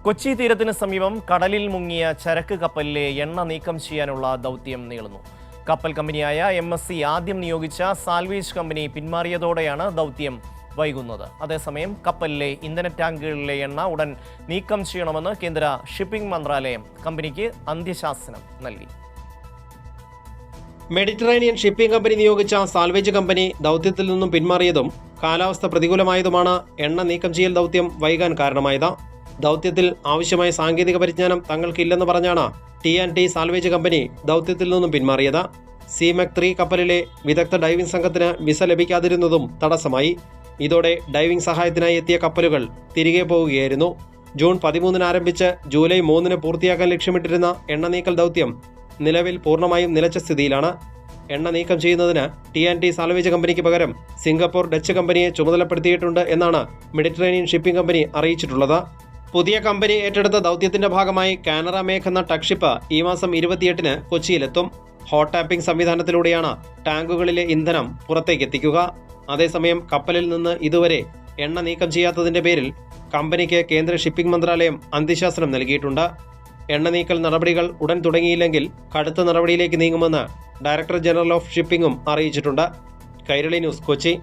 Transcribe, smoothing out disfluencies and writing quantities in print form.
കൊച്ചി തീരത്തിന് സമീപം കടലിൽ മുങ്ങിയ ചരക്ക് കപ്പലിലെ എണ്ണ നീക്കം ചെയ്യാനുള്ള ദൗത്യം നീളുന്നു. കപ്പൽ കമ്പനിയായ MSC ആദ്യം നിയോഗിച്ച സാൽവേജ് കമ്പനി പിന്മാറിയതോടെയാണ് ദൗത്യം വൈകുന്നത്. അതേസമയം കപ്പലിലെ ഇന്ധന ടാങ്കുകളിലെ എണ്ണ ഉടൻ നീക്കം ചെയ്യണമെന്ന് കേന്ദ്ര ഷിപ്പിംഗ് മന്ത്രാലയം കമ്പനിക്ക് അന്ത്യശാസനം നൽകി. മെഡിറ്ററേനിയൻ ഷിപ്പിംഗ് കമ്പനി നിയോഗിച്ച സാൽവേജ് കമ്പനി ദൗത്യത്തിൽ നിന്നും പിന്മാറിയതും കാലാവസ്ഥ പ്രതികൂലമായതുമാണ് എണ്ണ നീക്കം ചെയ്യൽ ദൗത്യം വൈകാൻ കാരണമായത്. ദൗത്യത്തിൽ ആവശ്യമായ സാങ്കേതിക പരിജ്ഞാനം തങ്ങൾക്കില്ലെന്ന് പറഞ്ഞാണ് T&T സാൽവേജ് കമ്പനി ദൗത്യത്തിൽ നിന്നും പിന്മാറിയത്. സീമെക് 3 കപ്പലിലെ വിദഗ്ധ ഡൈവിംഗ് സംഘത്തിന് വിസ ലഭിക്കാതിരുന്നതും തടസ്സമായി. ഇതോടെ ഡൈവിംഗ് സഹായത്തിനായി എത്തിയ കപ്പലുകൾ തിരികെ പോവുകയായിരുന്നു. ജൂൺ 13 ആരംഭിച്ച് ജൂലൈ 3 പൂർത്തിയാക്കാൻ ലക്ഷ്യമിട്ടിരുന്ന എണ്ണ നീക്കൽ ദൗത്യം നിലവിൽ പൂർണ്ണമായും നിലച്ച സ്ഥിതിയിലാണ്. എണ്ണ നീക്കം ചെയ്യുന്നതിന് T&T സാൽവേജ് കമ്പനിക്ക് പകരം സിംഗപ്പൂർ ഡച്ച് കമ്പനിയെ ചുമതലപ്പെടുത്തിയിട്ടുണ്ട് എന്നാണ് മെഡിറ്ററേനിയൻ ഷിപ്പിംഗ് കമ്പനി അറിയിച്ചിട്ടുള്ളത്. പുതിയ കമ്പനി ഏറ്റെടുത്ത ദൗത്യത്തിന്റെ ഭാഗമായി കാനറ മേഘ് എന്ന ടഗ് ഷിപ്പ് ഈ മാസം 28-ന് കൊച്ചിയിലെത്തും. ഹോട്ട് ടാപ്പിംഗ് സംവിധാനത്തിലൂടെയാണ് ടാങ്കുകളിലെ ഇന്ധനം പുറത്തേക്ക് എത്തിക്കുക. അതേസമയം കപ്പലിൽ നിന്ന് ഇതുവരെ എണ്ണ നീക്കം ചെയ്യാത്തതിന്റെ പേരിൽ കമ്പനിക്ക് കേന്ദ്ര ഷിപ്പിംഗ് മന്ത്രാലയം അന്ത്യശാസനം നൽകിയിട്ടുണ്ട്. എണ്ണ നീക്കൽ നടപടികൾ ഉടൻ തുടങ്ങിയില്ലെങ്കിൽ കടുത്ത നടപടിയിലേക്ക് നീങ്ങുമെന്ന് ഡയറക്ടർ ജനറൽ ഓഫ് ഷിപ്പിംഗും അറിയിച്ചിട്ടുണ്ട്. കൈരളി ന്യൂസ്, കൊച്ചി.